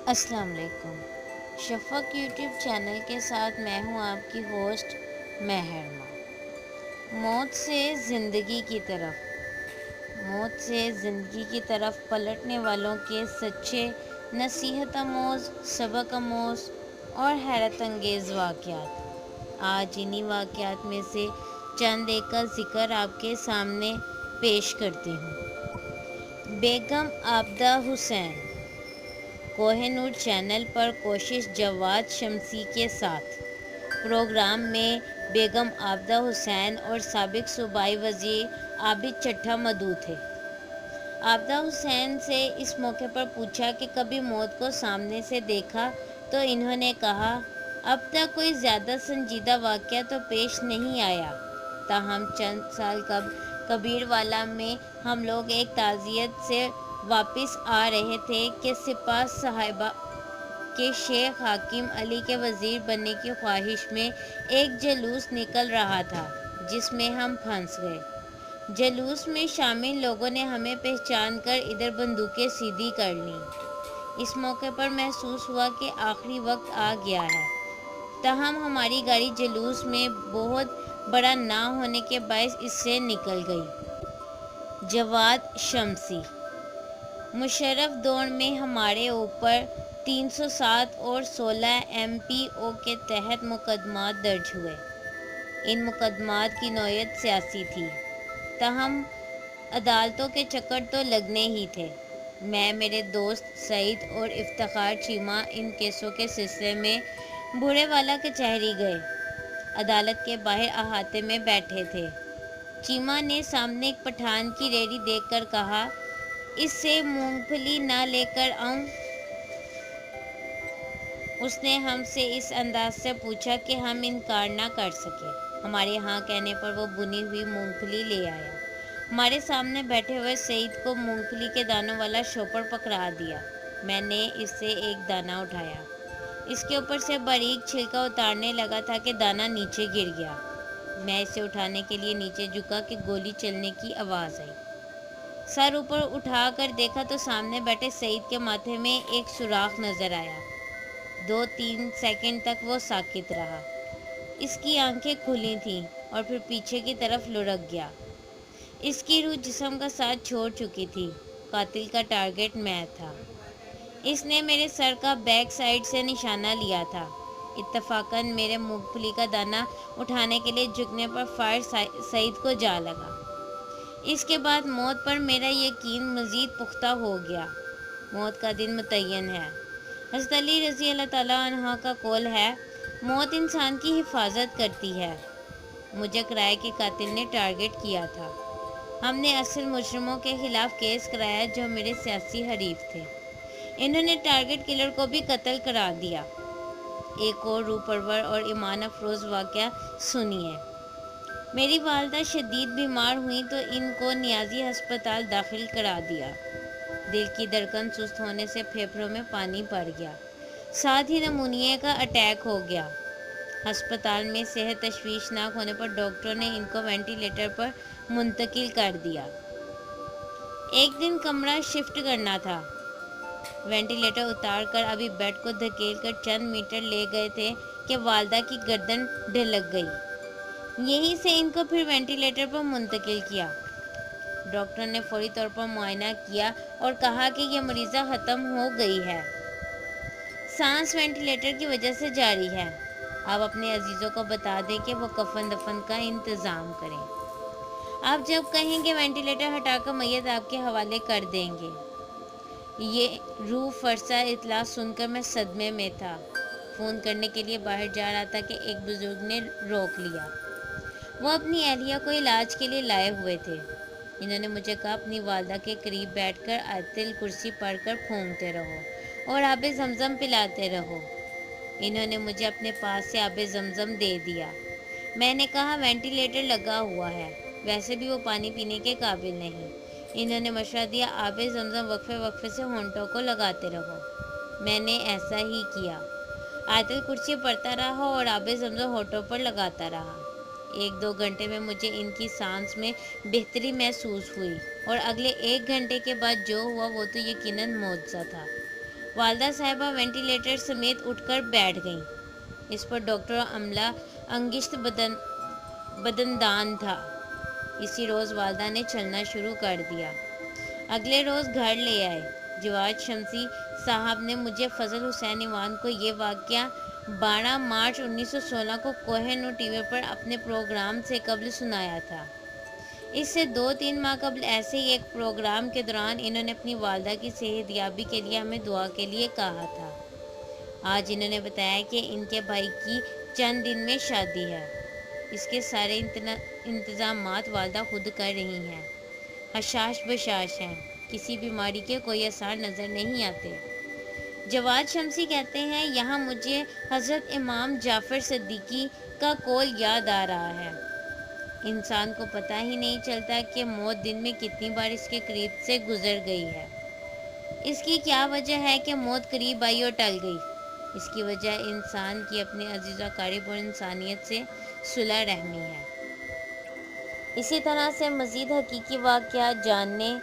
السلام علیکم۔ شفق YouTube channel کے ساتھ میں ہوں آپ کی ہوسٹ مہرما۔ موت سے زندگی کی طرف پلٹنے والوں کے سچے، نصیحت آموز، سبق آموز اور حیرت انگیز واقعات۔ آج انہی واقعات میں سے چند ایک کا ذکر آپ کے سامنے پیش کرتی ہوں۔ بیگم عابدہ حسین، کوہ نور چینل پر کوشش جواد شمسی کے ساتھ۔ پروگرام میں بیگم عابدہ حسین اور سابق صوبائی وزیر عابد چٹھا مدعو تھے۔ عابدہ حسین سے اس موقع پر پوچھا کہ کبھی موت کو سامنے سے دیکھا تو انہوں نے کہا، اب تک کوئی زیادہ سنجیدہ واقعہ تو پیش نہیں آیا، تاہم چند سال قبل کبیروالا میں ہم لوگ ایک تعزیت سے واپس آ رہے تھے کہ سپہ صحابہ کے شیخ حاکم علی کے وزیر بننے کی خواہش میں ایک جلوس نکل رہا تھا جس میں ہم پھنس گئے۔ جلوس میں شامل لوگوں نے ہمیں پہچان کر ادھر بندوقیں سیدھی کر لیں۔ اس موقع پر محسوس ہوا کہ آخری وقت آ گیا ہے، تاہم ہماری گاڑی جلوس میں بہت بڑا نہ ہونے کے باعث اس سے نکل گئی۔ جواد شمسی، مشرف دوڑ میں ہمارے اوپر 307 اور 16 MPO کے تحت مقدمات درج ہوئے۔ ان مقدمات کی نوعیت سیاسی تھی، تاہم عدالتوں کے چکر تو لگنے ہی تھے۔ میں، میرے دوست سعید اور افتخار چیمہ ان کیسوں کے سلسلے میں بھوڑے والا کچہری گئے۔ عدالت کے باہر احاطے میں بیٹھے تھے۔ چیمہ نے سامنے ایک پٹھان کی ریہڑی دیکھ کر کہا، اس سے مونگ پھلی نہ لے کر آؤں؟ اس نے ہم سے اس انداز سے پوچھا کہ ہم انکار نہ کر سکے۔ ہمارے ہاں کہنے پر وہ بنی ہوئی مونگ پھلی لے آیا۔ ہمارے سامنے بیٹھے ہوئے سعید کو مونگ پھلی کے دانوں والا شوپر پکڑا دیا۔ میں نے اس سے ایک دانہ اٹھایا۔ اس کے اوپر سے باریک چھلکا اتارنے لگا تھا کہ دانہ نیچے گر گیا۔ میں اسے اٹھانے کے لیے نیچے جھکا کہ گولی چلنے کی آواز آئی۔ سر اوپر اٹھا کر دیکھا تو سامنے بیٹھے سعید کے ماتھے میں ایک سوراخ نظر آیا۔ 2-3 سیکنڈ تک وہ ساکت رہا۔ اس کی آنکھیں کھلی تھیں اور پھر پیچھے کی طرف لڑک گیا۔ اس کی روح جسم کا ساتھ چھوڑ چکی تھی۔ قاتل کا ٹارگٹ میں تھا۔ اس نے میرے سر کا بیک سائیڈ سے نشانہ لیا تھا۔ اتفاقاً میرے مونگ پھلی کا دانہ اٹھانے کے لیے جھکنے پر فائر سعید کو جا لگا۔ اس کے بعد موت پر میرا یقین مزید پختہ ہو گیا۔ موت کا دن متعین ہے۔ حضرت علی رضی اللہ تعالیٰ عنہ کا قول ہے، موت انسان کی حفاظت کرتی ہے۔ مجھے کرائے کے قاتل نے ٹارگٹ کیا تھا۔ ہم نے اصل مجرموں کے خلاف کیس کرایا جو میرے سیاسی حریف تھے۔ انہوں نے ٹارگٹ کلر کو بھی قتل قرار دیا۔ ایک اور روح پرور اور ایمان افروز واقعہ سنیے۔ میری والدہ شدید بیمار ہوئیں تو ان کو نیازی ہسپتال داخل کرا دیا۔ دل کی دھڑکن سست ہونے سے پھیپھڑوں میں پانی بڑھ گیا، ساتھ ہی نمونیا کا اٹیک ہو گیا۔ ہسپتال میں صحت تشویشناک ہونے پر ڈاکٹروں نے ان کو وینٹی لیٹر پر منتقل کر دیا۔ ایک دن کمرہ شفٹ کرنا تھا۔ وینٹی لیٹر اتار کر ابھی بیڈ کو دھکیل کر چند میٹر لے گئے تھے کہ والدہ کی گردن ڈھلک گئی۔ یہیں سے ان کو پھر وینٹی لیٹر پر منتقل کیا۔ ڈاکٹر نے فوری طور پر معائنہ کیا اور کہا کہ یہ مریضہ ختم ہو گئی ہے۔ سانس وینٹی لیٹر کی وجہ سے جاری ہے۔ آپ اپنے عزیزوں کو بتا دیں کہ وہ کفن دفن کا انتظام کریں۔ آپ جب کہیں گے وینٹی لیٹر ہٹا کر میت آپ کے حوالے کر دیں گے۔ یہ روح فرسا اطلاع سن کر میں صدمے میں تھا۔ فون کرنے کے لیے باہر جا رہا تھا کہ ایک بزرگ نے روک لیا۔ وہ اپنی اہلیہ کو علاج کے لیے لائے ہوئے تھے۔ انہوں نے مجھے کہا، اپنی والدہ کے قریب بیٹھ کر آیت الکرسی پڑھ کر پھونکتے رہو اور آب زمزم پلاتے رہو۔ انہوں نے مجھے اپنے پاس سے آب زمزم دے دیا۔ میں نے کہا، وینٹی لیٹر لگا ہوا ہے، ویسے بھی وہ پانی پینے کے قابل نہیں۔ انہوں نے مشورہ دیا، آب زمزم وقفے وقفے سے ہونٹوں کو لگاتے رہو۔ میں نے ایسا ہی کیا۔ آیت الکرسی پڑھتا رہا اور آب زمزم ہونٹوں پر لگاتا رہا۔ 1-2 گھنٹے میں مجھے ان کی سانس میں بہتری محسوس ہوئی اور اگلے 1 گھنٹے کے بعد جو ہوا وہ تو یقیناً معجزہ تھا۔ والدہ صاحبہ وینٹیلیٹر سمیت اٹھ کر بیٹھ گئیں۔ اس پر ڈاکٹر اور عملہ انگشت بدندان تھا۔ اسی روز والدہ نے چلنا شروع کر دیا۔ اگلے روز گھر لے آئے۔ جواد شمسی صاحب نے مجھے فضل حسین ایوان کو یہ واقعہ 12 مارچ 1916 کو کوہ نور ٹی وی پر اپنے پروگرام سے قبل سنایا تھا۔ اس سے 2-3 ماہ قبل ایسے ہی ایک پروگرام کے دوران انہوں نے اپنی والدہ کی صحت یابی کے لیے ہمیں دعا کے لیے کہا تھا۔ آج انہوں نے بتایا کہ ان کے بھائی کی چند دن میں شادی ہے۔ اس کے سارے انتظامات والدہ خود کر رہی ہیں۔ حشاش بشاش ہیں، کسی بیماری کے کوئی آثار نظر نہیں آتے۔ جواد شمسی کہتے ہیں، یہاں مجھے حضرت امام جعفر صدیقی کا قول یاد آ رہا ہے، انسان کو پتہ ہی نہیں چلتا کہ موت دن میں کتنی بار اس کے قریب سے گزر گئی ہے۔ اس کی کیا وجہ ہے کہ موت قریب آئی اور ٹل گئی؟ اس کی وجہ انسان کی اپنے عزیز و اقارب اور انسانیت سے صلہ رحمی ہے۔ اسی طرح سے مزید حقیقی واقعات جاننے،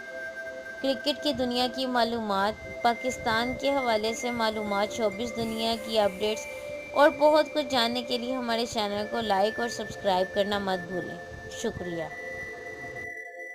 کرکٹ کی دنیا کی معلومات، پاکستان کے حوالے سے معلومات، شوبز دنیا کی اپڈیٹس اور بہت کچھ جاننے کے لیے ہمارے چینل کو لائک اور سبسکرائب کرنا مت بھولیں۔ شکریہ۔